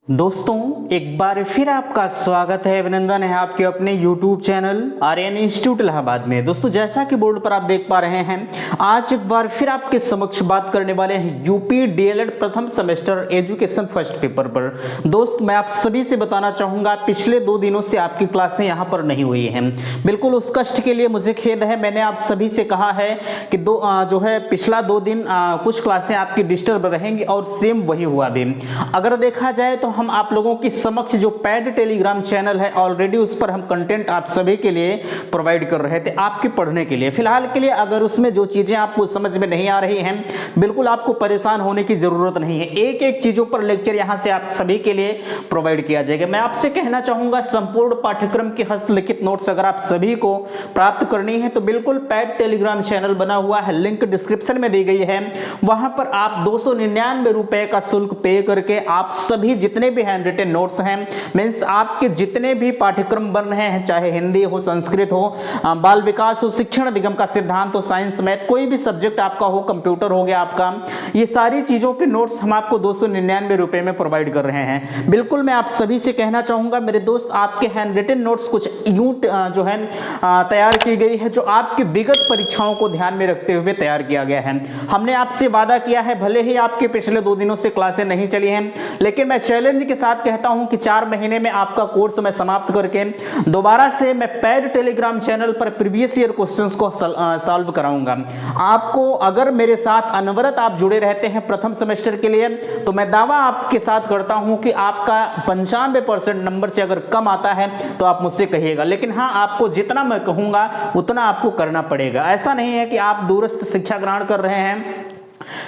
दोस्तों एक बार फिर आपका स्वागत है, अभिनंदन है आपके अपने YouTube channel Aryan institute Allahabad में। दोस्तों जैसा कि बोर्ड पर आप देख पा रहे हैं, आज एक बार फिर आपके समक्ष बात करने वाले हैं यूपी डीएलएड प्रथम सेमेस्टर एजुकेशन फर्स्ट पेपर पर। दोस्त मैं आप सभी से बताना चाहूँगा, पिछले 2 दिनों से आपकी क्लासें यहाँ पर नहीं हुई हैं। बिल्कुल उस कष्ट के लिए मुझे खेद है। मैंने आप सभी से कहा है कि पिछला 2 दिन कुछ क्लासें आपकी डिस्टर्ब रहेंगी और सेम वही हुआ भी। अगर देखा जाए तो हम आप लोगों की समक्ष जो पैड टेलीग्राम चैनल है, ऑलरेडी उस पर हम कंटेंट आप सभी के लिए प्रोवाइड कर रहे थे आपके पढ़ने के लिए। फिलहाल के लिए अगर उसमें जो चीजें आपको समझ में नहीं आ रही हैं, बिल्कुल आपको परेशान होने की जरूरत नहीं है। एक एक चीजों पर लेक्चर यहां से आप सभी के लिए प्रोवाइड किया जाएगा। मैं आपसे कहना चाहूंगा, संपूर्ण पाठ्यक्रम के हस्तलिखित नोट्स अगर आप सभी को प्राप्त करनी है तो बिल्कुल पैड टेलीग्राम चैनल बना हुआ है, लिंक डिस्क्रिप्शन में दी गई है। वहां पर आप 299 रुपए का शुल्क पे करके आप सभी जितने भी हैंड रिटन नोट्स हैं, मींस आपके जितने भी पाठ्यक्रम बन रहे हैं, चाहे हिंदी हो, संस्कृत हो, बाल विकास हो, शिक्षण निगम का सिद्धांत हो, साइंस मैथ, कोई भी सब्जेक्ट आपका हो, कंप्यूटर हो गया आपका, ये सारी चीजों के नोट्स हम आपको 299 रुपए में प्रोवाइड कर रहे हैं। बिल्कुल मैं आप सभी से कहना चाहूंगा मेरे दोस्त, आपके हैंड रिटन नोट्स कुछ यूं जो है तैयार की गई है, जो आपकी विगत परीक्षाओं को ध्यान में रखते हुए तैयार किया गया है। हमने आपसे वादा किया है, भले ही आपके पिछले 2 दिनों से क्लासें नहीं चली हैं, लेकिन मैं चैलेंज के साथ कहता हूं कि 4 महीने में आपका कोर्स मैं समाप्त करके दोबारा से मैं पैड टेलीग्राम चैनल पर प्रीवियस ईयर क्वेश्चंस को सॉल्व कराऊंगा। आपको अगर मेरे साथ अनवरत आप जुड़े रहते हैं प्रथम सेमेस्टर के लिए, तो मैं दावा आपके साथ करता हूं कि आपका 95% नंबर से अगर कम आता है तो आप मुझसे कहिएगा, लेकिन हाँ, आपको जितना मैं कहूंगा उतना आपको करना पड़ेगा। ऐसा नहीं है कि आप दूरस्थ शिक्षा ग्रहण कर रहे हैं,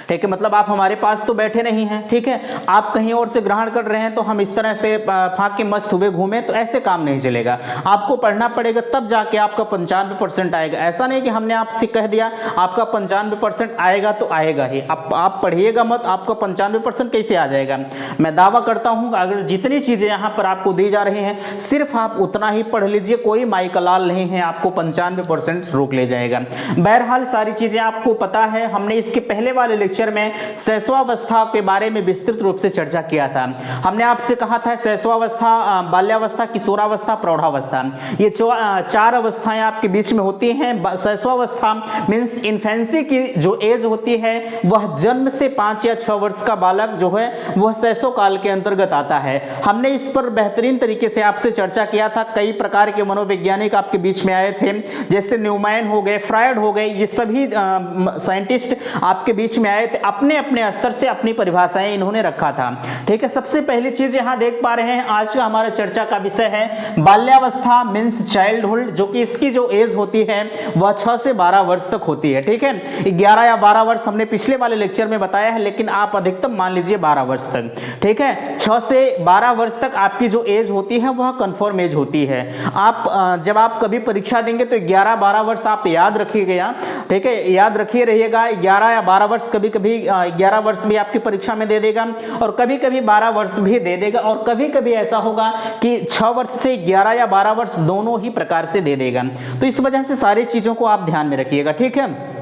ठीक है, मतलब आप हमारे पास तो बैठे नहीं हैं, ठीक है, आप कहीं और से ग्रहण कर रहे हैं तो हम इस तरह से फाँक के मस्त हुए घूमें, तो ऐसे काम नहीं चलेगा। आपको पढ़ना पड़ेगा, तब जाके आपका 95% आएगा। ऐसा नहीं कि हमने आपसे कह दिया आपका 95% आएगा तो आएगा ही, आप पढ़िएगा मत, आपका 95% कैसे आ जाएगा। मैं दावा करता हूं अगर जितनी चीजें यहां पर आपको दी जा रही हैं, सिर्फ आप उतना ही पढ़ लीजिए, कोई माई का लाल नहीं है आपको 95% रोक ले जाएगा। बहरहाल सारी चीजें आपको पता है, हमने इसके पहले वाले लेक्चर में शैशवावस्था के बारे में विस्तृत रूप से चर्चा किया था। हमने आपसे कहा था शैशवावस्था, बाल्यावस्था, किशोरावस्था, प्रौढ़ावस्था, ये 4 अवस्थाएं आपके बीच में होती हैं। शैशवावस्था मींस इन्फेंसी की जो एज होती है, वह जन्म से 5 या 6 वर्ष का बालक जो है वह शैशव काल के अंतर्गत आता है। हमने इस पर बेहतरीन तरीके से आपसे चर्चा किया था। कई प्रकार के मनोवैज्ञानिक आपके बीच में आए थे, जैसे न्यूमैन हो गए, फ्रायड हो गए, ये सभी साइंटिस्ट आपके बीच में आए थे। अपने अपने स्तर से अपनी परिभाषाएं इन्होंने रखा था, ठीक है। सबसे पहली चीज यहां देख पा रहे हैं, आज का हमारा चर्चा का विषय है बाल्यावस्था मींस चाइल्डहुड, जो कि इसकी जो एज होती है वह 6 से 12 वर्ष तक होती है, ठीक है। 11 या 12 वर्ष हमने पिछले वाले लेक्चर में बताया है, लेकिन आप अधिकतम मान लीजिए 12 वर्ष तक, ठीक है। 6 से 12 वर्ष तक आपकी जो एज होती है वह कन्फर्म एज होती है। आप जब आप कभी परीक्षा देंगे तो 11-12 वर्ष आप याद रखिएगा, ठीक है, याद रखिए रहिएगा। 11 या 12 वर्ष, कभी कभी 11 वर्ष भी आपकी परीक्षा में दे देगा और कभी कभी 12 वर्ष भी दे देगा, और कभी कभी ऐसा होगा कि 6 वर्ष से 11 या 12 वर्ष दोनों ही प्रकार से दे देगा। तो इस वजह से सारी चीजों को आप ध्यान में रखिएगा, ठीक है।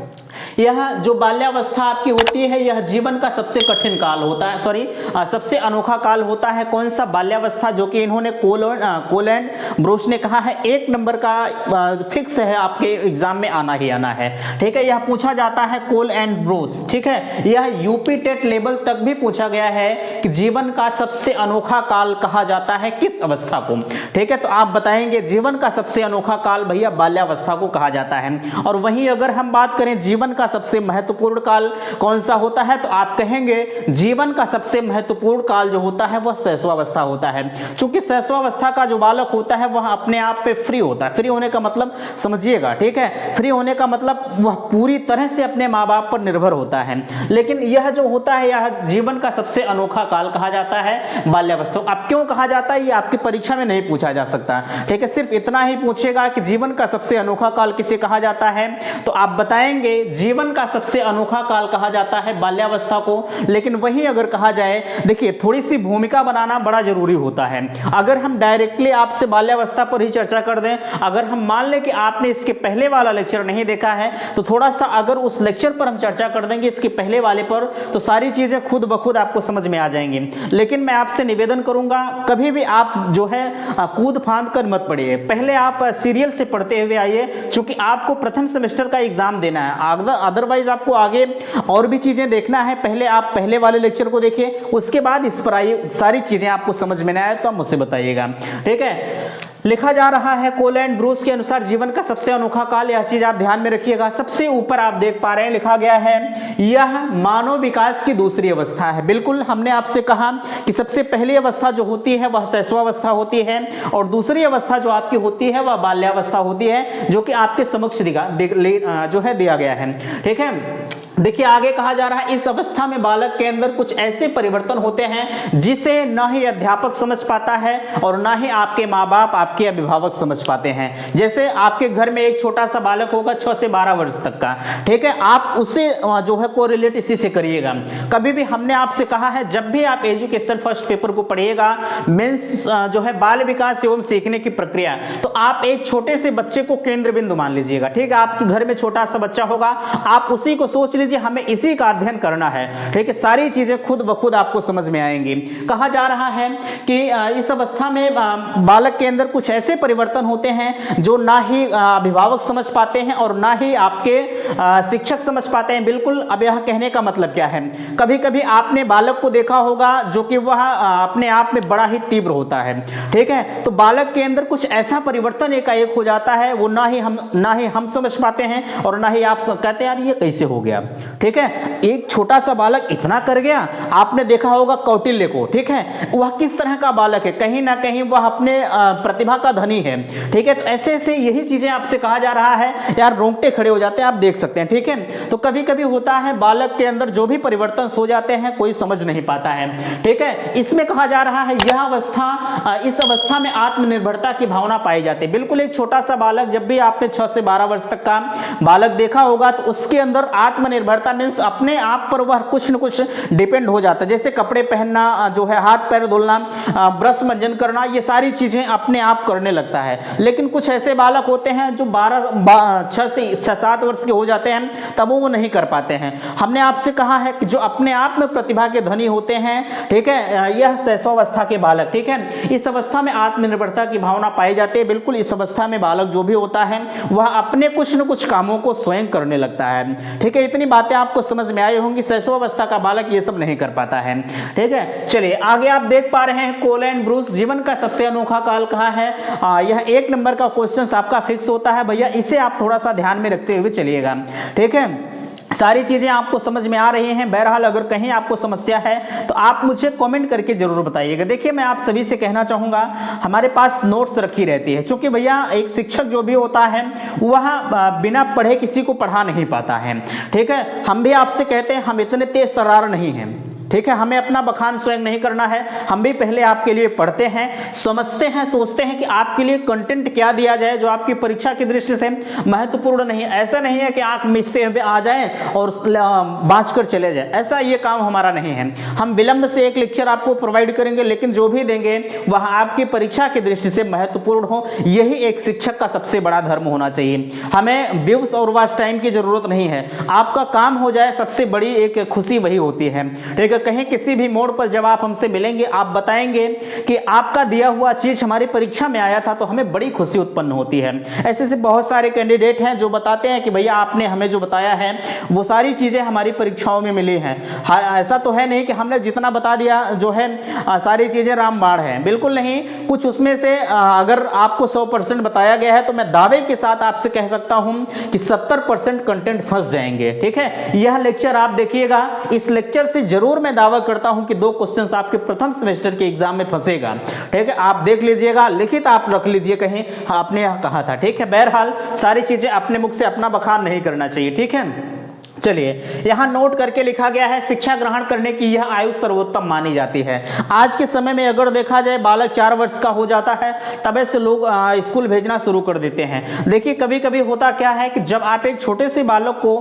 यह जो बाल्यावस्था आपकी होती है, यह जीवन का सबसे कठिन काल होता है, सबसे अनोखा काल होता है। कौन सा? बाल्यावस्था, जो कि इन्होंने कोल एंड ब्रोश ने कहा है 1 नंबर का फिक्स है, आपके एग्जाम में आना ही आना है, ठीक है। यह पूछा जाता है कोल एंड ब्रोश, ठीक है। यह यूपी टेट लेवल तक भी पूछा गया है कि जीवन का सबसे अनोखा काल कहा जाता है किस अवस्था को, ठीक है। तो आप बताएंगे जीवन का सबसे अनोखा काल भैया बाल्यावस्था को कहा जाता है। और वहीं अगर हम बात करें जीवन का सबसे महत्वपूर्ण काल कौन सा होता है, तो आप कहेंगे जीवन का सबसे महत्वपूर्ण काल जो होता है वह शैशवावस्था होता है। क्योंकि शैशवावस्था का जो बालक होता है वह अपने आप पे फ्री होता है। फ्री होने का मतलब समझिएगा, ठीक है, फ्री होने का मतलब वह पूरी तरह से अपने माँ बाप पर निर्भर होता है। लेकिन यह जो होता है, यह जीवन का सबसे अनोखा काल कहा जाता है बाल्यावस्था। अब क्यों कहा जाता है, ये आपकी परीक्षा में नहीं पूछा जा सकता, ठीक है। सिर्फ इतना ही पूछेगा कि जीवन का सबसे अनोखा काल किसे कहा जाता है, तो आप बताएंगे जीवन जीवन का सबसे अनोखा काल कहा जाता है बाल्यावस्था को। लेकिन वहीं अगर कहा जाए, देखिए थोड़ी सी भूमिका बनाना बड़ा जरूरी होता है। अगर हम डायरेक्टली आपसे बाल्यावस्था पर ही चर्चा कर दें, अगर हम मान लें कि आपने इसके पहले वाला लेक्चर नहीं देखा है, तो थोड़ा सा अगर उस लेक्चर पर हम चर्चा कर देंगे इसके पहले वाले पर, तो सारी चीजें खुद ब खुद आपको समझ में आ जाएंगी। लेकिन मैं आपसे निवेदन करूंगा, कभी भी आप जो है कूद फांद कर मत पढ़िए, पहले आप सीरियल से पढ़ते हुए आइए, क्योंकि आपको प्रथम सेमेस्टर का एग्जाम देना है। अदरवाइज आपको आगे और भी चीजें देखना है। पहले आप पहले वाले लेक्चर को देखिए, उसके बाद इस पर आइए, सारी चीजें आपको समझ में ना आए तो आप मुझसे बताइएगा, ठीक है। लिखा जा रहा है कोल एंड ब्रूस के अनुसार जीवन का सबसे अनोखा काल, यह चीज आप ध्यान में रखिएगा। सबसे ऊपर आप देख पा रहे हैं लिखा गया है यह मानव विकास की दूसरी अवस्था है। बिल्कुल, हमने आपसे कहा कि सबसे पहली अवस्था जो होती है वह शैशवावस्था होती है, और दूसरी अवस्था जो आपकी होती है वह बाल्यावस्था होती है, जो कि आपके समक्ष जो है दिया गया है, ठीक है। देखिए आगे कहा जा रहा है, इस अवस्था में बालक के अंदर कुछ ऐसे परिवर्तन होते हैं जिसे न ही अध्यापक समझ पाता है और न ही आपके माँ बाप, आपके अभिभावक समझ पाते हैं। जैसे आपके घर में एक छोटा सा बालक होगा 6 से 12 वर्ष तक का, ठीक है, आप उसे जो है कोरिलेट इसी से करिएगा। कभी भी हमने आपसे कहा है, जब भी आप एजुकेशन फर्स्ट पेपर को पढ़िएगा, मीन्स जो है बाल विकास एवं सीखने की प्रक्रिया, तो आप एक छोटे से बच्चे को केंद्र बिंदु मान लीजिएगा, ठीक है। आपके घर में छोटा सा बच्चा होगा, आप उसी को सोच हमें इसी का अध्ययन करना है, ठीक है। सारी चीजें खुद ब खुद आपको समझ में आएंगी। कहा जा रहा है कि इस अवस्था में बालक के अंदर कुछ ऐसे परिवर्तन होते हैं जो ना ही अभिभावक समझ पाते हैं और ना ही आपके शिक्षक समझ पाते हैं। बिल्कुल, अब यह कहने का मतलब क्या है, कभी कभी आपने बालक को देखा होगा जो कि वह अपने आप में बड़ा ही तीव्र होता है, ठीक है। तो बालक के अंदर कुछ ऐसा परिवर्तन एकाएक हो जाता है, वो ना ही हम समझ पाते हैं और ना ही आप कहते हैं यार ये कैसे हो गया, ठीक है। एक छोटा सा बालक इतना कर गया। आपने देखा होगा कौटिल्य को, ठीक है, वह किस तरह का बालक है, कहीं ना कहीं वह अपने प्रतिभा का धनी है, ठीक है। तो ऐसे ऐसे यही चीजें आपसे कहा जा रहा है, यार रोंगटे खड़े हो जाते हैं, आप देख सकते हैं, ठीक है। तो कभी कभी होता है बालक के अंदर जो भी परिवर्तन हो जाते हैं कोई समझ नहीं पाता है, ठीक है। इसमें कहा जा रहा है यह अवस्था, इस अवस्था में आत्मनिर्भरता की भावना पाई जाती है। बिल्कुल, एक छोटा सा बालक, जब भी आपने 6 से 12 वर्ष तक का बालक देखा होगा, तो उसके अंदर आत्मनिर्भरता मींस अपने आप पर वह कुछ न कुछ डिपेंड हो जाता है। जैसे कपड़े पहनना, जो है हाथ पैर धुलना, ब्रश मंजन करना, ये सारी चीजें अपने आप करने लगता है। लेकिन कुछ ऐसे बालक होते हैं जो 6 से 7 वर्ष के हो जाते हैं, तब वो नहीं कर पाते हैं। हमने आपसे कहा है कि जो अपने आप में प्रतिभा के धनी होते हैं, ठीक है, यह शैशवावस्था के बालक, ठीक है, इस अवस्था में आत्मनिर्भरता की भावना पाई जाती है। बिल्कुल, इस अवस्था में बालक जो भी होता है वह अपने कुछ न कुछ कामों को स्वयं करने लगता है, ठीक है। इतनी बातें आपको समझ में आई होंगी। शैशवावस्था का बालक ये सब नहीं कर पाता है, ठीक है। चलिए आगे आप देख पा रहे हैं कोल एंड ब्रूस जीवन का सबसे अनोखा काल कहाँ है। यह 1 नंबर का क्वेश्चन आपका फिक्स होता है भैया, इसे आप थोड़ा सा ध्यान में रखते हुए चलिएगा, ठीक है। सारी चीजें आपको समझ में आ रही हैं। बहरहाल अगर कहीं आपको समस्या है तो आप मुझे कमेंट करके जरूर बताइएगा। देखिए, मैं आप सभी से कहना चाहूंगा, हमारे पास नोट्स रखी रहती है, क्योंकि भैया एक शिक्षक जो भी होता है वह बिना पढ़े किसी को पढ़ा नहीं पाता है, ठीक है। हम भी आपसे कहते हैं, हम इतने तेज तर्रार नहीं हैं, ठीक है। हमें अपना बखान स्वयं नहीं करना है, हम भी पहले आपके लिए पढ़ते हैं, समझते हैं, सोचते हैं कि आपके लिए कंटेंट क्या दिया जाए जो आपकी परीक्षा की दृष्टि से महत्वपूर्ण नहीं है। ऐसा नहीं है कि आंख मिचते हुए आ जाए और बाँच कर चले जाए, ऐसा ये काम हमारा नहीं है। हम विलंब से एक लेक्चर आपको प्रोवाइड करेंगे, लेकिन जो भी देंगे वह आपकी परीक्षा की दृष्टि से महत्वपूर्ण हो। यही एक शिक्षक का सबसे बड़ा धर्म होना चाहिए। हमें व्यूज और वॉच टाइम की जरूरत नहीं है, आपका काम हो जाए, सबसे बड़ी एक खुशी वही होती है, ठीक है। कहीं किसी भी मोड़ पर जब आप हमसे मिलेंगे, आप बताएंगे कि आपका दिया हुआ चीज हमारी परीक्षा में आया था, तो हमें बड़ी खुशी उत्पन्न होती है। ऐसे से बहुत सारे कैंडिडेट हैं जो बताते हैं कि भैया आपने हमें जो बताया है वो सारी चीजें हमारी परीक्षाओं में मिली हैं। ऐसा तो है नहीं कि हमने जितना बता दिया जो है सारी चीजें रामबाण है, बिल्कुल नहीं। कुछ उसमें से अगर आपको 100% बताया गया है तो मैं दावे के साथ आपसे कह सकता हूं कि 70% कंटेंट फंस जाएंगे, ठीक है। यह लेक्चर आप देखिएगा, इस लेक्चर से जरूर मैं दावा करता हूं कि 2 क्वेश्चंस आपके प्रथम सेमेस्टर के एग्जाम में फंसेगा, ठीक है। आप देख लीजिएगा, लिखित आप रख लीजिए कहीं, आपने कहा था, ठीक है। बहरहाल सारी चीजें अपने मुख से अपना बखान नहीं करना चाहिए, ठीक है। चलिए यहाँ नोट करके लिखा गया है, शिक्षा ग्रहण करने की यह आयु सर्वोत्तम मानी जाती है। आज के समय में अगर देखा जाए बालक 4 वर्ष का हो जाता है तब से लोग स्कूल भेजना शुरू कर देते हैं। देखिए कभी कभी होता क्या है कि जब आप एक छोटे से बालक को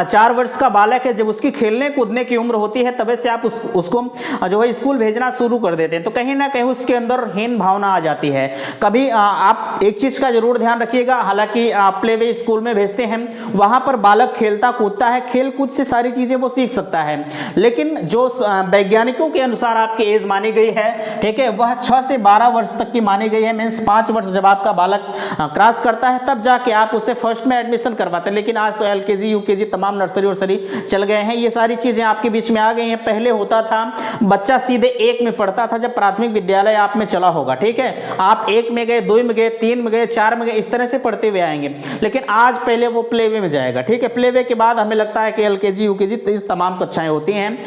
4 वर्ष का बालक है, जब उसकी खेलने कूदने की उम्र होती है तब से आप उसको जो है स्कूल भेजना शुरू कर देते हैं, तो कहीं ना कहीं उसके अंदर हीन भावना आ जाती है। कभी आप एक चीज का जरूर ध्यान रखिएगा, हालांकि आप प्ले वे स्कूल में भेजते हैं, वहां पर बालक खेलता कूदता है, खेल कूद से सारी चीजें वो सीख सकता है, लेकिन जो वैज्ञानिकों के अनुसार आपकी एज मानी गई है, ठीक है, वह 6 से 12 वर्ष तक की मानी गई है। मींस 5 वर्ष जब आपका बालक क्रॉस करता है तब जाके आप उसे फर्स्ट में एडमिशन करवाते हैं। लेकिन आज तो एलकेजी यूकेजी तमाम नर्सरी वर्सरी चल गए हैं, ये सारी चीजें आपके बीच में आ गई हैं। पहले होता था बच्चा सीधे 1 में पढ़ता था, जब प्राथमिक विद्यालय आप में चला होगा, ठीक है, आप 1 में गए, 2 में गए, 3 में गए, 4 में गए, इस तरह से पढ़ते हुए आएंगे। लेकिन आज पहले वो प्ले वे में जाएगा, ठीक है, प्ले वे के बाद हमें लगता है कि एलकेजी यूकेजी इस तमाम कक्षाएं होती हैं।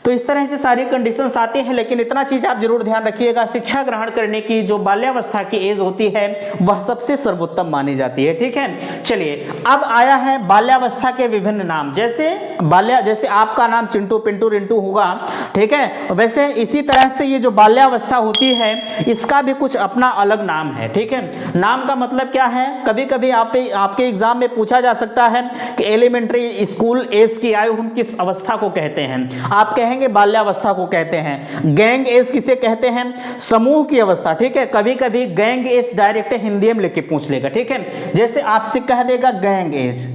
तो इस तरह से सारी कंडीशंस आती हैं। लेकिन इतना चीज आप जरूर ध्यान रखिएगा, शिक्षा ग्रहण करने की जो बाल्यावस्था की एज होती है वह सबसे सर्वोत्तम मानी जाती है, ठीक है। चलिए अब आया है बाल्यावस्था के विभिन्न नाम। जैसे आपका नाम चिंटू पिंटू रिंटू होगा, ठीक है, वैसे इसी तरह से ये जो बाल्यावस्था होती है इसका भी कुछ अपना अलग नाम है, ठीक है। नाम का मतलब क्या है, कभी कभी आपके एग्जाम में पूछा जा सकता है कि एलिमेंट्री स्कूल एज की आयु हम किस अवस्था को कहते हैं। आप कहेंगे बाल्यावस्था को कहते हैं। गैंग एज किसे कहते हैं, समूह की अवस्था, ठीक है। कभी कभी गैंग एज डायरेक्ट हिंदी में लिख के पूछ लेगा, ठीक है। जैसे आपसे कह देगा गैंग एज,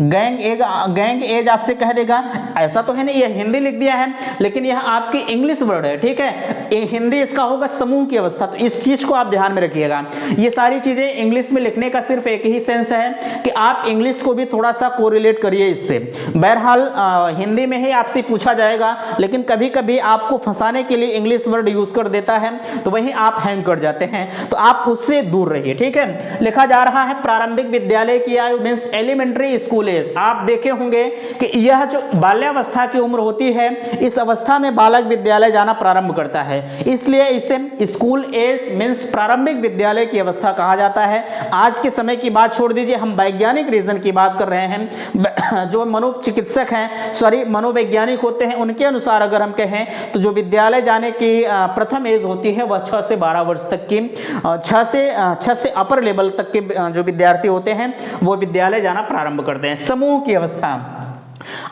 गैंग एज आपसे कह देगा, ऐसा तो है नहीं, यह हिंदी लिख दिया है, लेकिन यह आपकी इंग्लिश वर्ड है, ठीक है। हिंदी इसका होगा समूह की अवस्था। तो इस चीज को आप ध्यान में रखिएगा। ये सारी चीजें इंग्लिश में लिखने का सिर्फ एक ही सेंस है कि आप इंग्लिश को भी थोड़ा सा कोरिलेट करिए इससे। बहरहाल हिंदी में ही आपसे पूछा जाएगा, लेकिन कभी कभी आपको फंसाने के लिए इंग्लिश वर्ड यूज कर देता है, तो वहीं आप हैंग कर जाते हैं, तो आप उससे दूर रहिए, ठीक है। लिखा जा रहा है प्रारंभिक विद्यालय की आयु मींस एलिमेंट्री स्कूल। आप देखे होंगे कि यह जो बाल्यावस्था की उम्र होती है, इस अवस्था में बालक विद्यालय जाना प्रारंभ करता है, इसलिए इसे स्कूल एज मींस प्रारंभिक विद्यालय की अवस्था कहा जाता है। आज के समय की बात छोड़ दीजिए, हम वैज्ञानिक रीजन की बात कर रहे हैं। जो मनोचिकित्सक हैं, मनोवैज्ञानिक होते हैं, उनके अनुसार अगर हम कहें तो जो विद्यालय जाने की प्रथम एज होती है वह 6 से 12 वर्ष तक की, 6 से अपर लेवल तक के जो विद्यार्थी होते हैं वो विद्यालय जाना प्रारंभ करते हैं। समूह की अवस्था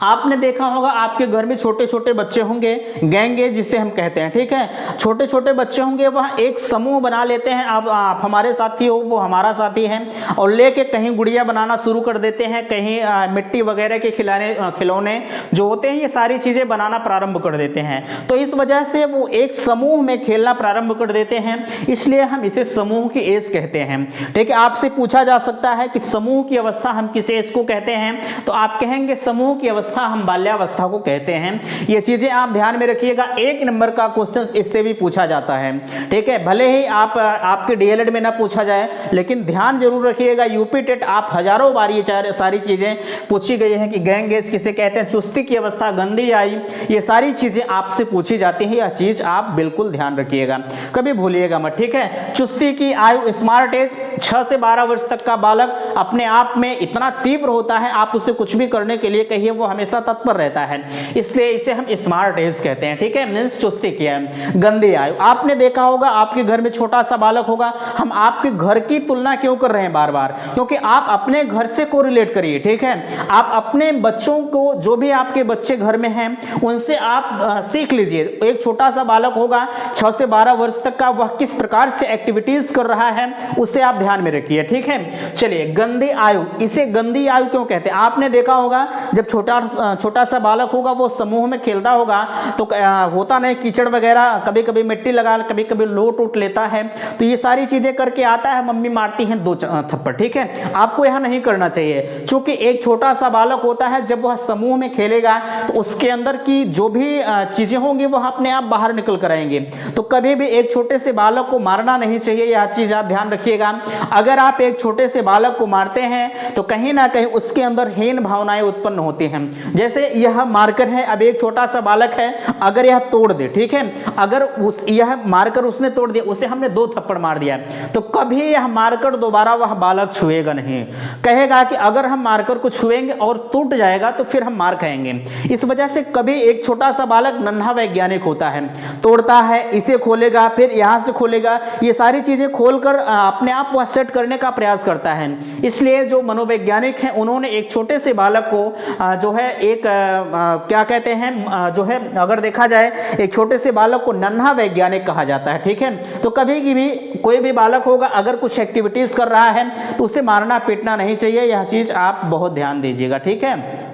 आपने देखा होगा, आपके घर में छोटे छोटे बच्चे होंगे, गैंग एज जिसे हम कहते हैं, ठीक है। छोटे छोटे बच्चे होंगे, वह एक समूह बना लेते हैं। आप हमारे साथी हो, वो हमारा साथी है, और लेके कहीं गुड़िया बनाना शुरू कर देते हैं, कहीं मिट्टी वगैरह के खिलौने जो होते हैं, ये सारी चीजें बनाना प्रारंभ कर देते हैं। तो इस वजह से वो एक समूह में खेलना प्रारंभ कर देते हैं, इसलिए हम इसे समूह की एज कहते हैं, ठीक है। आपसे पूछा जा सकता है कि समूह की अवस्था हम किस एज को कहते हैं, तो आप कहेंगे समूह की अवस्था हम बाल्यावस्था को कहते हैं। ये चीजें आप ध्यान में रखिएगा, 1 नंबर का क्वेश्चन इससे भी पूछा जाता है, ठीक है। भले ही आपके डीएलएड में ना पूछा जाए, लेकिन ध्यान जरूर रखिएगा, यूपी टेट आप हजारों बार ये सारी चीजें पूछी गई हैं कि गैंग एज किसे कहते हैं, चुस्ती की अवस्था, गंदी आई, ये सारी चीजें आपसे पूछी जाती है। यह चीज आप बिल्कुल ध्यान रखिएगा, कभी भूलिएगा मत, ठीक है। चुस्ती की आयु स्मार्ट एज, 6 से 12 वर्ष तक का बालक अपने आप में इतना तीव्र होता है, आप उससे कुछ भी करने के लिए कहिए वो हमेशा तत्पर रहता है, इसलिए इसे हम स्मार्ट एज कहते हैं, ठीक है। मींस चुस्ती की है। गंदी आयु, आपने देखा होगा आपके घर में छोटा सा बालक होगा, हम आपके घर की तुलना क्यों कर रहे हैं बार बार, क्योंकि आप अपने घर से कोरिलेट करिए, ठीक है। आप अपने बच्चों को, जो भी आपके बच्चे घर में हैं, उनसे आप सीख लीजिए। एक छोटा सा बालक होगा 6 से 12 वर्ष तक का, वह किस प्रकार से एक्टिविटीज कर रहा है उसे आप ध्यान में रखिए, ठीक है। चलिए गंदी आयु, इसे गंदी आयु क्यों कहते हैं, आपने देखा होगा जब छोटा सा बालक होगा वो समूह में खेलता होगा तो होता नहीं, कीचड़ वगैरह, कभी कभी मिट्टी लगा, कभी कभी लोट उठ लेता है, तो ये सारी चीजें करके आता है, मम्मी मारती हैं 2 थप्पड़, ठीक है। आपको यह नहीं करना चाहिए, क्योंकि एक छोटा सा बालक होता है, जब वह समूह में खेलेगा तो उसके अंदर की जो भी चीजें होंगी वह अपने आप बाहर निकल कर आएंगे। तो कभी भी एक छोटे से बालक को मारना नहीं चाहिए, यह चीज आप ध्यान रखिएगा। अगर आप एक छोटे से बालक को मारते हैं तो कहीं ना कहीं उसके अंदर हीन भावनाएं उत्पन्न होती होती हैं। जैसे यह मार्कर है, अब एक छोटा सा बालक है, अगर यह तोड़ दे, ठीक है, अगर यह मार्कर उसने तोड़ दिया, उसे हमने 2 थप्पड़ मार दिया, तो कभी यह मार्कर दोबारा वह बालक छुएगा नहीं, कहेगा कि अगर हम मार्कर को छुएंगे और टूट जाएगा तो फिर हम मार खाएंगे। इस वजह से कभी एक छोटा सा बालक नन्हा वैज्ञानिक होता है, तोड़ता है, इसे खोलेगा, फिर यहां से खोलेगा, ये सारी चीजें खोलकर अपने आप वह सेट करने का प्रयास करता है। इसलिए जो मनोवैज्ञानिक हैं उन्होंने एक छोटे से बालक को जो है एक क्या कहते हैं, जो है अगर देखा जाए एक छोटे से बालक को नन्हा वैज्ञानिक कहा जाता है, ठीक है। तो कभी भी कोई भी बालक होगा अगर कुछ एक्टिविटीज कर रहा है तो उसे मारना पीटना नहीं चाहिए, यह चीज आप बहुत ध्यान दीजिएगा, ठीक है।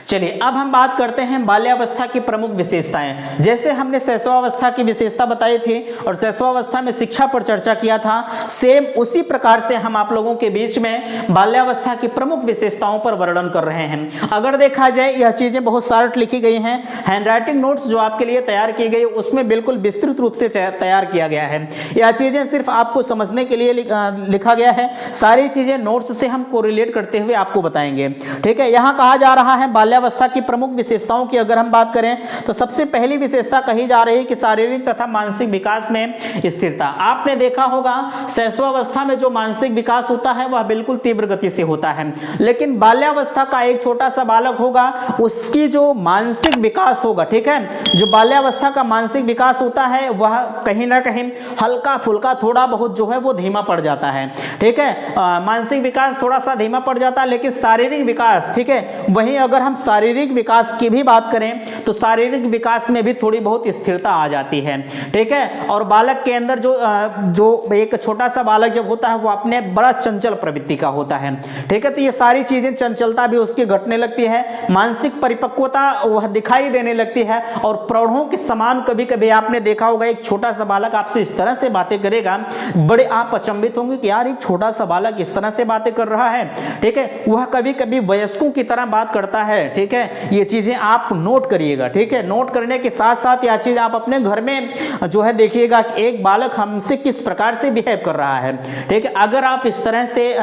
चलिए अब हम बात करते हैं बाल्यावस्था की प्रमुख विशेषताएं। जैसे हमने शैशवावस्था की विशेषता बताई थी और शैशवावस्था में शिक्षा पर चर्चा किया था, सेम उसी प्रकार से हम आप लोगों के बीच में बाल्यावस्था की प्रमुख विशेषताओं पर वर्णन कर रहे हैं। अगर देखा जाए यह चीजें बहुत शार्ट लिखी गई हैं, हैंडराइटिंग नोट्स जो आपके लिए तैयार की गई उसमें बिल्कुल विस्तृत रूप से तैयार किया गया है। यह चीजें सिर्फ आपको समझने के लिए लिखा गया है, सारी चीजें नोट्स से हम कोरिलेट करते हुए आपको बताएंगे, ठीक है। यहाँ कहा जा रहा है बाल्यावस्था की प्रमुख विशेषताओं की अगर हम बात करें तो सबसे पहली विशेषता कही जा रही है कि शारीरिक तथा मानसिक विकास में स्थिरता। आपने देखा होगा शैशवावस्था में जो मानसिक विकास होता है वह बिल्कुल तीव्र गति से होता है, लेकिन बाल्यावस्था का एक छोटा सा बालक होगा उसकी जो मानसिक विकास होगा, ठीक है, जो बाल्यावस्था का मानसिक विकास होता है वह कहीं ना कहीं हल्का फुल्का थोड़ा बहुत जो है वो धीमा पड़ जाता है, ठीक है। मानसिक विकास थोड़ा सा धीमा पड़ जाता है, लेकिन शारीरिक विकास, ठीक है, वहीं अगर हम शारीरिक विकास की भी बात करें तो शारीरिक विकास में भी थोड़ी बहुत स्थिरता आ जाती है, ठीक है। और बालक के अंदर जो एक छोटा सा बालक जब होता है वो अपने बड़ा चंचल प्रवृत्ति का होता है, ठीक है। तो ये सारी चीजें, चंचलता भी उसकी घटने लगती है, मानसिक परिपक्वता वह दिखाई देने लगती है और प्रौढ़ों के समान कभी कभी आपने देखा होगा एक छोटा सा बालक आपसे इस तरह से बातें करेगा, बड़े आप अचंभित होंगे कि यार एक छोटा सा बालक इस तरह से बातें कर रहा है, ठीक है। वह कभी कभी वयस्कों की तरह बात करता है, ठीक है। ये चीजें आप नोट करिएगा, ठीक है। नोट करने के साथ साथ यह चीज आप अपने घर में जो है देखिएगा कि एक बालक हमसे किस प्रकार से बिहेव कर रहा है, ठीक है। अगर आप इस तरह से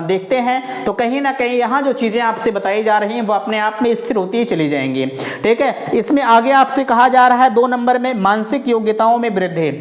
देखते हैं तो कहीं ना कहीं यहाँ जो चीजें आपसे बताई जा रही हैं वो अपने आप में स्थिर होती ही चली जाएंगी, ठीक है। इसमें आगे आपसे कहा जा रहा है 2 नंबर में मानसिक योग्यताओं में वृद्धि।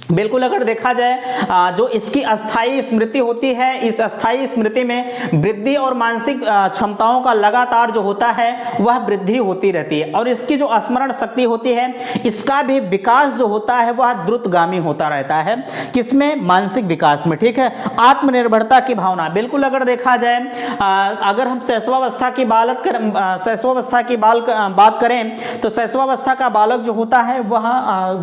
बिल्कुल अगर देखा जाए जो इसकी अस्थायी स्मृति होती है, इस अस्थायी स्मृति में वृद्धि और मानसिक क्षमताओं का लगातार जो होता है वह वृद्धि होती रहती है और इसकी जो स्मरण शक्ति होती है इसका भी विकास जो होता है वह द्रुतगामी होता रहता है। किसमें? मानसिक विकास में, ठीक है। आत्मनिर्भरता की भावना, बिल्कुल अगर देखा जाए अगर हम शैशवावस्था की बात करें तो शैशवावस्था का बालक जो होता है वह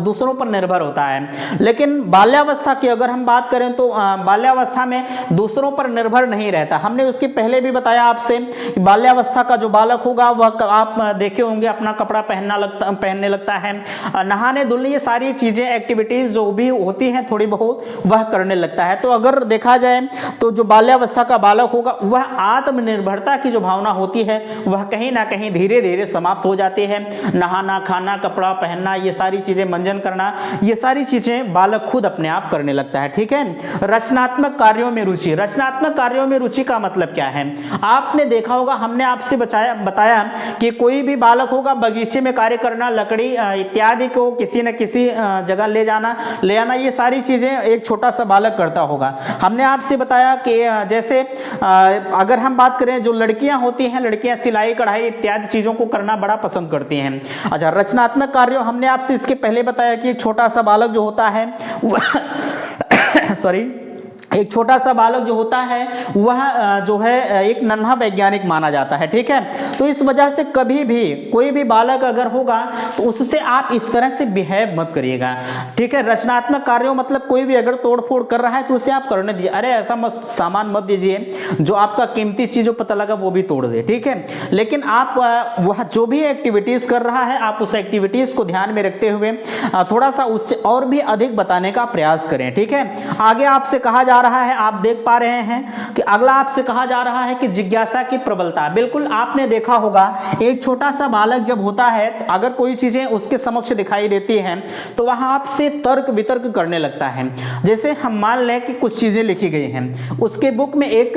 दूसरों पर निर्भर होता है, लेकिन बाल्यावस्था की अगर हम बात करें तो बाल्यावस्था में दूसरों पर निर्भर नहीं रहता। हमने उसके पहले भी बताया आपसे कि बाल्यावस्था का जो बालक होगा वह आप देखे होंगे अपना कपड़ा पहनने लगता है, नहाने धुलने, ये सारी चीजें एक्टिविटीज जो भी होती हैं थोड़ी बहुत वह करने लगता है। तो अगर देखा जाए तो जो बाल्यावस्था का बालक होगा वह आत्मनिर्भरता की जो भावना होती है वह कहीं ना कहीं धीरे धीरे समाप्त हो जाती है। नहाना, खाना, कपड़ा पहनना, ये सारी चीजें, मंजन करना, ये सारी चीजें बालक खुद अपने आप करने लगता है, ठीक है। रचनात्मक कार्यों में रुचि, रचनात्मक कार्यों में रुचि का मतलब क्या है? आपने देखा होगा, हमने आपसे बताया कि कोई भी बालक होगा बगीचे में कार्य करना, लकड़ी इत्यादि को किसी न किसी जगह ले आना, ये सारी चीजें एक छोटा सा बालक करता होगा। हमने आपसे बताया कि जैसे अगर हम बात करें जो लड़कियां होती हैं, लड़कियां सिलाई कढ़ाई इत्यादि चीजों को करना बड़ा पसंद करती हैं। अच्छा, रचनात्मक कार्यों हमने आपसे इसके पहले बताया कि छोटा सा बालक जो होता है सॉरी, एक छोटा सा बालक जो होता है वह जो है एक नन्हा वैज्ञानिक माना जाता है, ठीक है। तो इस वजह से कभी भी कोई भी बालक अगर होगा तो उससे आप इस तरह से बिहेव मत करिएगा, ठीक है। रचनात्मक कार्यों मतलब कोई भी अगर तोड़फोड़ कर रहा है तो उसे आप करने दीजिए, अरे ऐसा सामान मत दीजिए जो आपका कीमती चीज जो पता लगा वो भी तोड़ दे, ठीक है। लेकिन आप वह जो भी एक्टिविटीज कर रहा है आप उस एक्टिविटीज को ध्यान में रखते हुए थोड़ा सा उससे और भी अधिक बताने का प्रयास करें, ठीक है। आगे आपसे कहा जा रहा है, आप देख पा रहे हैं कि अगला आपसे कहा जा रहा है कि जिज्ञासा की प्रबलता। बिल्कुल आपने देखा होगा एक छोटा सा बालक जब होता है, अगर कोई चीजें उसके समक्ष दिखाई देती हैं तो वह आपसे तर्क वितर्क करने लगता है। जैसे हम मान लें कि कुछ चीजें लिखी गई हैं, उसके बुक में एक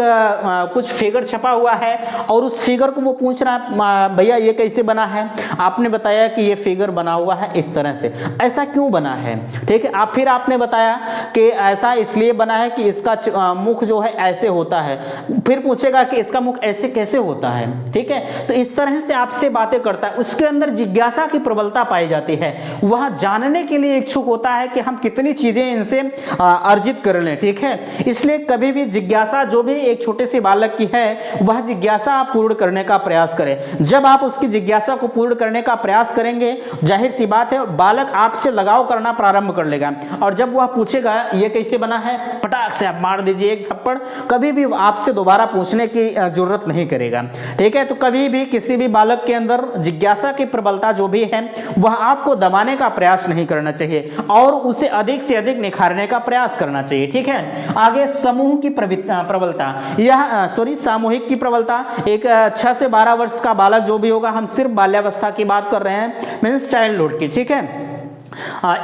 कुछ फिगर छपा हुआ है और उस फिगर को वो पूछ रहा है, भैया ये कैसे बना है? आपने बताया कि ये फिगर बना हुआ है इस तरह से, ऐसा क्यों बना है? ठीक है, फिर आपने बताया कि ऐसा इसलिए बना है कि इसका मुख जो है ऐसे होता है, फिर पूछेगा कि इसका मुख ऐसे कैसे होता है। ठीक है, तो इस तरह से आपसे बातें करता है, उसके अंदर जिज्ञासा की प्रबलता पाई जाती है, वह जानने के लिए इच्छुक होता है कि हम कितनी चीजें इनसे अर्जित कर लें। ठीक है, इसलिए कभी भी जिज्ञासा जो भी एक छोटे से बालक की है, वह जिज्ञासा आप पूर्ण करने का प्रयास करें। जब आप उसकी जिज्ञासा को पूर्ण करने का प्रयास करेंगे, जाहिर सी बात है बालक आपसे लगाव करना प्रारंभ कर लेगा, और जब वह पूछेगा ये कैसे बना है, फटाक से आप मार दीजिए एक थप्पड़, कभी भी आपसे दोबारा पूछने की जरूरत नहीं करेगा। ठीक है, तो कभी भी किसी भी बालक के अंदर जिज्ञासा की प्रबलता जो भी है वह आपको दबाने का प्रयास नहीं करना चाहिए और उसे अधिक से अधिक निखारने का प्रयास करना चाहिए। ठीक है, आगे समूह की प्रबलता, यह सामूहिक की प्रबलता। एक 6 से 12 वर्ष का बालक जो भी होगा, हम सिर्फ बाल्यावस्था की बात कर रहे हैं, मीन्स चाइल्डहुड की। ठीक है,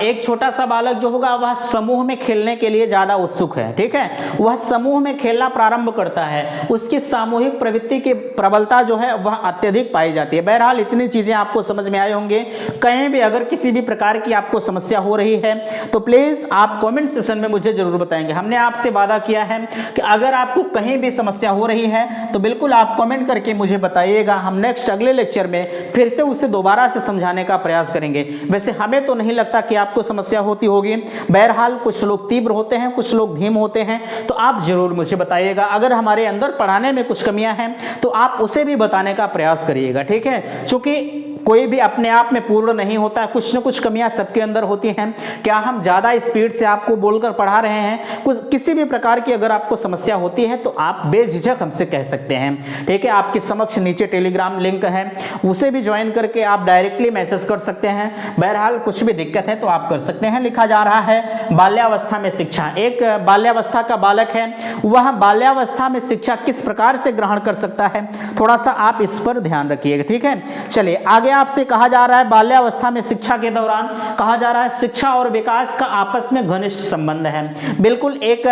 एक छोटा सा बालक जो होगा वह समूह में खेलने के लिए ज्यादा उत्सुक है। ठीक है, वह समूह में खेलना प्रारंभ करता है, उसकी सामूहिक प्रवृत्ति की प्रबलता जो है वह अत्यधिक पाई जाती है। बहरहाल इतनी चीजें आपको समझ में आए होंगे। कहीं भी अगर किसी भी प्रकार की आपको समस्या हो रही है तो प्लीज आप कमेंट सेशन में मुझे जरूर बताएंगे। हमने आपसे वादा किया है कि अगर आपको कहीं भी समस्या हो रही है तो बिल्कुल आप कमेंट करके मुझे बताइएगा, हम नेक्स्ट अगले लेक्चर में फिर से उसे दोबारा से समझाने का प्रयास करेंगे। वैसे हमें तो नहीं लगता कि आपको समस्या होती होगी, बहरहाल कुछ लोग तीव्र होते हैं, कुछ लोग धीम होते हैं, तो आप जरूर मुझे बताइएगा। अगर हमारे अंदर पढ़ाने में कुछ कमियां हैं तो आप उसे भी बताने का प्रयास करिएगा। ठीक है, क्योंकि कोई भी अपने आप में पूर्ण नहीं होता, कुछ न कुछ कमियां सबके अंदर होती हैं। क्या हम ज्यादा स्पीड से आपको बोलकर पढ़ा रहे हैं? कुछ किसी भी प्रकार की अगर आपको समस्या होती है तो आप बेझिझक हमसे कह सकते हैं। ठीक है, आपके समक्ष नीचे टेलीग्राम लिंक है, उसे भी ज्वाइन करके आप डायरेक्टली मैसेज कर सकते हैं। बहरहाल कुछ भी दिक्कत है तो आप कर सकते हैं। लिखा जा रहा है बाल्यावस्था में शिक्षा। एक बाल्यावस्था का बालक है, वह बाल्यावस्था में शिक्षा किस प्रकार से ग्रहण कर सकता है, थोड़ा सा आप इस पर ध्यान रखिएगा। ठीक है, चलिए आगे आपसे कहा जा रहा है बाल्यावस्था में शिक्षा के दौरान कहा जा रहा है शिक्षा और विकास का आपस में घनिष्ठ संबंध है। बिल्कुल एक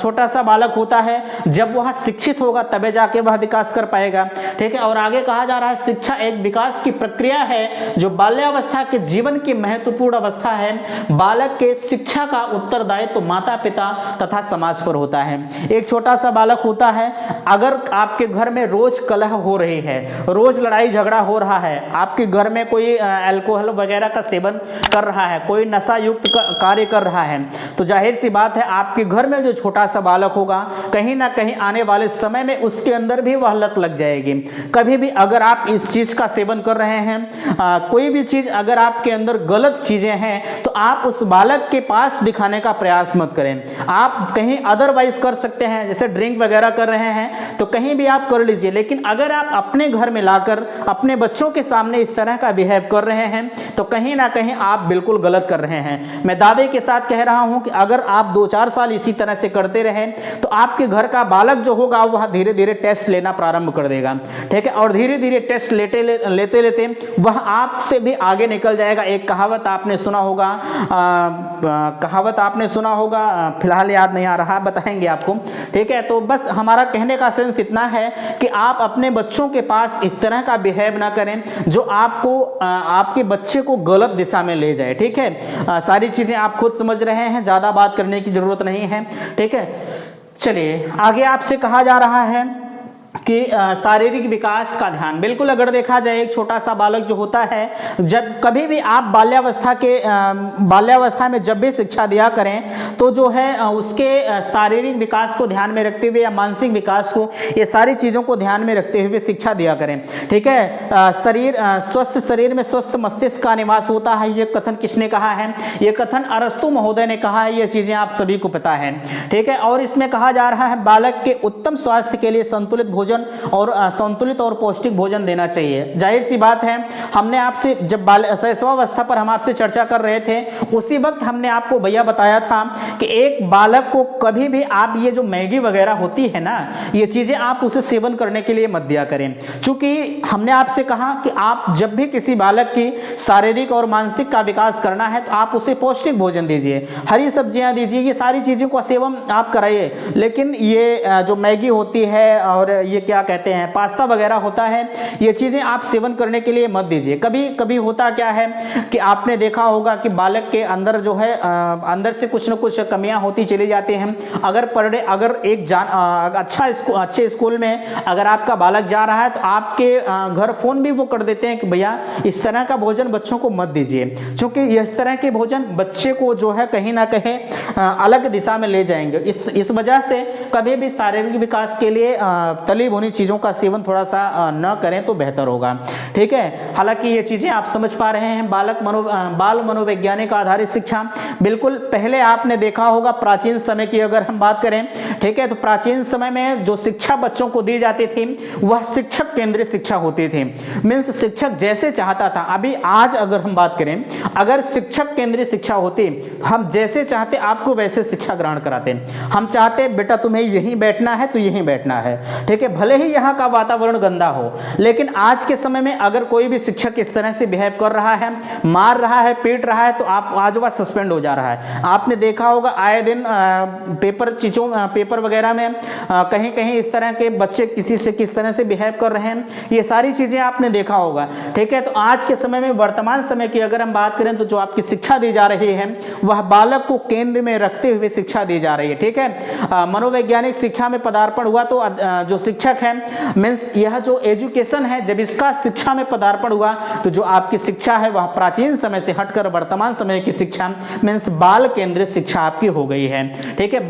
छोटा सा बालक होता है, जब वह शिक्षित होगा तबे जाके वह विकास कर पाएगा। ठीक है, और आगे कहा जा रहा है शिक्षा एक विकास की प्रक्रिया है जो बाल्यावस्था के जीवन की महत्वपूर्ण अवस्था है। बालक के शिक्षा का उत्तरदायित्व तो माता पिता तथा समाज पर होता है। एक छोटा सा बालक होता है, अगर आपके घर में रोज कलह हो रही है, रोज लड़ाई झगड़ा हो रहा है, आपके घर में कोई अल्कोहल वगैरह का सेवन कर रहा है, कोई नशा युक्त कार्य कर रहा है, तो जाहिर सी बात है आपके घर में जो छोटा सा बालक होगा कहीं ना कहीं आने वाले समय में उसके अंदर भी वह लत लग जाएगी। कभी भी अगर आप इस चीज का सेवन कर रहे हैं, कोई भी चीज अगर आपके अंदर गलत चीजें हैं तो आप उस बालक के पास दिखाने का प्रयास मत करें। आप कहीं अदरवाइज कर सकते हैं, जैसे ड्रिंक वगैरह कर रहे हैं तो कहीं भी आप कर लीजिए, लेकिन अगर आप अपने घर में लाकर अपने बच्चों के सामने इस तरह का बिहेव कर रहे हैं तो कहीं ना कहीं आप बिल्कुल गलत कर रहे हैं। मैं दावे के साथ कह रहा हूं कि अगर आप 2-4 साल इसी तरह से करते रहे तो आपके घर का बालक जो होगा वह धीरे धीरे टेस्ट लेना प्रारंभ कर देगा। ठीक है, और धीरे धीरे टेस्ट लेते लेते वह आपसे भी आगे निकल जाएगा। एक कहावत आपने सुना होगा, फिलहाल याद नहीं आ रहा, बताएंगे आपको। ठीक है, तो बस हमारा कहने का सेंस इतना है कि आप अपने बच्चों के पास इस तरह का बिहेव ना करें जो आपको आपके बच्चे को गलत दिशा में ले जाए। ठीक है, सारी चीजें आप खुद समझ रहे हैं, ज्यादा बात करने की जरूरत नहीं है। ठीक है, चलिए आगे आपसे कहा जा रहा है कि शारीरिक विकास का ध्यान। बिल्कुल अगर देखा जाए एक छोटा सा बालक जो होता है, जब कभी भी आप बाल्यावस्था में जब भी शिक्षा दिया करें तो जो है उसके शारीरिक विकास को ध्यान में रखते हुए या मानसिक विकास को, ये सारी चीज़ों को ध्यान में रखते हुए शिक्षा दिया करें। ठीक है, स्वस्थ शरीर में स्वस्थ मस्तिष्क का निवास होता है, ये कथन किसने कहा है? ये कथन अरस्तु महोदय ने कहा है। ये चीज़ें आप सभी को पता है। ठीक है, और इसमें कहा जा रहा है बालक के उत्तम स्वास्थ्य के लिए संतुलित भोजन और संतुलित और पौष्टिक भोजन देना चाहिए। जाहिर सी बात है, हमने आपसे जब शैशवावस्था पर हम आपसे चर्चा कर रहे थे उसी वक्त हमने आपको भैया बताया था कि एक बालक को कभी भी आप ये जो मैगी वगैरह होती है ना, ये चीजें आप उसे सेवन करने के लिए मत दिया करें। क्योंकि हमने आपसे कहा कि आप जब भी किसी बालक की शारीरिक और मानसिक का विकास करना है तो आप उसे पौष्टिक भोजन दीजिए, हरी सब्जियां दीजिए, ये सारी चीजों का सेवन आप कराइए। लेकिन ये जो मैगी होती है और ये क्या कहते हैं पास्ता वगैरह होता है, ये चीजें आप सेवन करने के लिए मत दीजिए। कभी कभी होता क्या है कि आपने देखा होगा कि बालक के अंदर जो है अंदर से कुछ न कुछ कमियां होती चली जाती हैं। अगर एक अच्छे स्कूल में अगर आपका बालक जा रहा है तो आपके घर फोन भी वो कर देते हैं कि भैया इस तरह का भोजन बच्चों को मत दीजिए, क्योंकि इस तरह के भोजन बच्चे को जो है कहीं ना कहीं अलग दिशा में ले जाएंगे। इस वजह से कभी भी शारीरिक विकास के लिए तली भुनी चीजों का सेवन थोड़ा सा न करें तो बेहतर होगा। ठीक है, हालांकि ये चीजें आप समझ पा रहे हैं। बाल मनोवैज्ञानिक आधारित शिक्षा, बिल्कुल पहले आपने देखा होगा प्राचीन समय की अगर हम बात करें, ठीक है, तो प्राचीन समय में जो शिक्षा बच्चों को दी जाती थी वह शिक्षक केंद्रित शिक्षा होती थी। मीन्स शिक्षक जैसे चाहता था। अभी आज अगर हम बात करें, अगर शिक्षक केंद्रित शिक्षा होती तो हम जैसे चाहते आपको वैसे शिक्षा ग्रहण कराते। हम चाहते बेटा तुम्हें यहीं बैठना है तो यहीं बैठना है, ठीक है, भले ही यहाँ का वातावरण गंदा हो। लेकिन आज के समय में अगर कोई भी शिक्षक इस तरह से बिहेव कर रहा है, मार रहा है, पीट रहा है, तो आप आज वह सस्पेंड हो जा रहा है। आपने देखा होगा आए दिन पेपर वगैरह में कहीं कहीं इस तरह के बच्चे किसी से किस तरह से बिहेव कर रहे हैं, ये सारी चीजें आपने देखा होगा। ठीक है, तो आज के समय में वर्तमान समय की अगर हम बात करें तो जो आपकी शिक्षा दी जा रही है वह बालक को केंद्र में रखते हुए शिक्षा दी जा रही है। ठीक है, मनोवैज्ञानिक शिक्षा में पदार्पण हुआ तो जो शिक्षक है मीन्स यह जो एजुकेशन है, जब इसका शिक्षा में पदार्पण हुआ तो जो आपकी शिक्षा है वह प्राचीन समय से हटकर वर्तमान समय की शिक्षा मीन्स बाल केंद्रित शिक्षा आपकी हो गई है। ठीक है,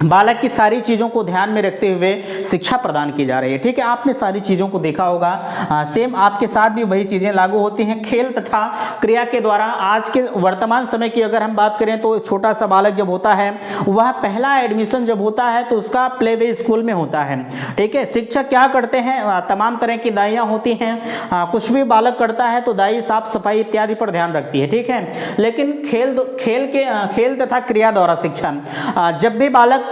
बालक की सारी चीज़ों को ध्यान में रखते हुए शिक्षा प्रदान की जा रही है। ठीक है, आपने सारी चीज़ों को देखा होगा। सेम आपके साथ भी वही चीज़ें लागू होती हैं। खेल तथा क्रिया के द्वारा आज के वर्तमान समय की अगर हम बात करें तो छोटा सा बालक जब होता है वह पहला एडमिशन जब होता है तो उसका प्ले वे स्कूल में होता है। ठीक है, शिक्षक क्या करते हैं, तमाम तरह की दाइयाँ होती हैं, कुछ भी बालक करता है तो दाई साफ सफाई इत्यादि पर ध्यान रखती है। ठीक है, लेकिन खेल तथा क्रिया द्वारा शिक्षा, जब भी बालक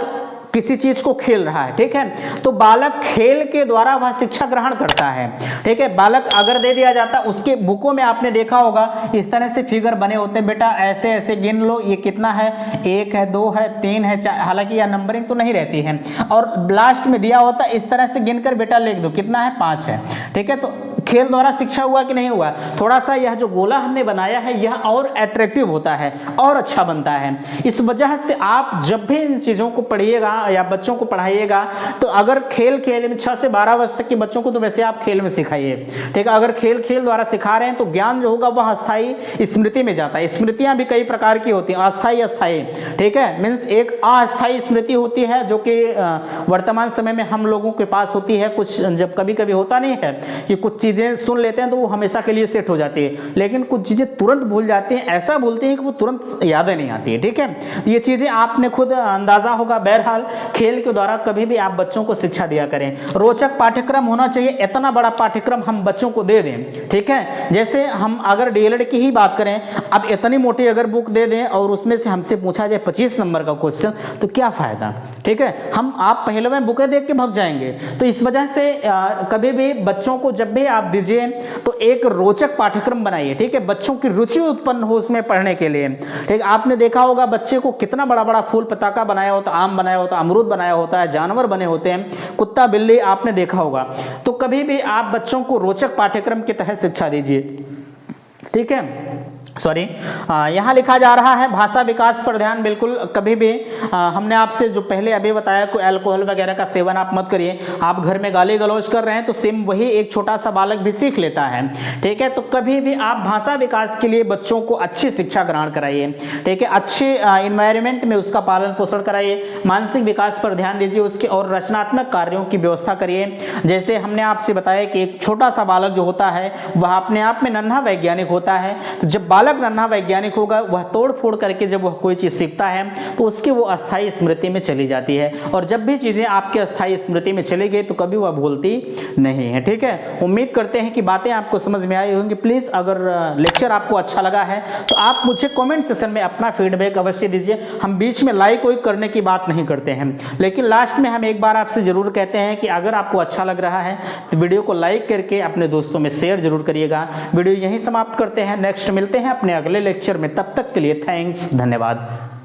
किसी चीज को खेल रहा है, ठीक है, तो बालक खेल के द्वारा वह शिक्षा ग्रहण करता है। ठीक है, बालक अगर दे दिया जाता, उसके बुकों में आपने देखा होगा इस तरह से फिगर बने होते हैं, बेटा ऐसे ऐसे गिन लो, ये कितना है, 1 है, 2 है, 3 है, 4, हालांकि यह नंबरिंग तो नहीं रहती है, और लास्ट में दिया होता इस तरह से गिनकर बेटा लिख दो कितना है, 5 है। ठीक है, तो खेल द्वारा शिक्षा हुआ कि नहीं हुआ? थोड़ा सा यह जो गोला हमने बनाया है यह और अट्रैक्टिव होता है और अच्छा बनता है। इस वजह से आप जब भी इन चीज़ों को पढ़िएगा या बच्चों को पढ़ाइएगा तो अगर खेल में 6 से 12 वर्ष तक के बच्चों को तो वैसे आप खेल में सिखाइए। ठीक है, अगर खेल द्वारा सिखा रहे हैं तो ज्ञान जो होगा वह अस्थायी स्मृति में जाता है। स्मृतियां भी कई प्रकार की होती हैं, अस्थायी अस्थायी। ठीक है, मीन्स एक अस्थायी स्मृति होती है जो कि वर्तमान समय में हम लोगों के पास होती है। कुछ जब कभी कभी होता नहीं है कि कुछ चीजें सुन लेते हैं तो वो हमेशा के लिए सेट हो जाती है, लेकिन कुछ चीजें तुरंत भूल जाती हैं, ऐसा बोलते हैं कि वो तुरंत याद नहीं आती है। ठीक है, ये चीजें आपने खुद अंदाजा होगा। बहरहाल खेल के द्वारा कभी भी आप बच्चों को शिक्षा दिया करें। रोचक पाठ्यक्रम होना चाहिए, इतना बड़ा पाठ्यक्रम हम बच्चों को दे दें। ठीक है, जैसे हम अगर डीएलएड की ही बात करें, अब इतनी मोटी अगर बुक दे दें और उसमें से हमसे पूछा जाए 25 नंबर का क्वेश्चन तो क्या फायदा। ठीक है, आप पहले में बुकें देख के भाग जाएंगे। तो इस वजह से कभी भी बच्चों को जब भी आप दीजिए तो एक रोचक पाठ्यक्रम बनाइए। ठीक है, बच्चों की रुचि उत्पन्न हो उसमें पढ़ने के लिए। ठीक, आपने देखा होगा बच्चे को कितना बड़ा बड़ा फूल पताका बनाया होता, आम बनाया होता, अमरूद बनाया होता है, जानवर बने होते हैं, कुत्ता बिल्ली आपने देखा होगा। तो कभी भी आप बच्चों को रोचक पाठ्यक्रम के तहत शिक्षा दीजिए। ठीक है, सॉरी, यहाँ लिखा जा रहा है भाषा विकास पर ध्यान। बिल्कुल कभी भी हमने आपसे जो पहले अभी बताया कोई अल्कोहल वगैरह का सेवन आप मत करिए। आप घर में गाली गलौज कर रहे हैं तो सेम वही एक छोटा सा बालक भी सीख लेता है। ठीक है, तो कभी भी आप भाषा विकास के लिए बच्चों को अच्छी शिक्षा ग्रहण कराइए। ठीक है, अच्छे इन्वायरमेंट में उसका पालन पोषण कराइए, मानसिक विकास पर ध्यान दीजिए उसके, और रचनात्मक कार्यों की व्यवस्था करिए। जैसे हमने आपसे बताया कि एक छोटा सा बालक जो होता है वह अपने आप में नन्हा वैज्ञानिक होता है। तो जब बालक बालक नन्हा वैज्ञानिक होगा, वह तोड़ फोड़ करके जब वह कोई चीज़ सीखता है तो उसकी वो अस्थायी स्मृति में चली जाती है, और जब भी चीज़ें आपके अस्थायी स्मृति में चली गई तो कभी वह भूलती नहीं है। ठीक है, उम्मीद करते हैं कि बातें आपको समझ में आई होंगी। प्लीज़ अगर लेक्चर आपको अच्छा लगा है तो आप मुझे कमेंट सेक्शन में अपना फीडबैक अवश्य दीजिए। हम बीच में लाइक वाइक करने की बात नहीं करते हैं, लेकिन लास्ट में हम एक बार आपसे जरूर कहते हैं कि अगर आपको अच्छा लग रहा है तो वीडियो को लाइक करके अपने दोस्तों में शेयर जरूर करिएगा। वीडियो यहीं समाप्त करते हैं, नेक्स्ट मिलते हैं अपने अगले लेक्चर में। तब तक के लिए थैंक्स, धन्यवाद।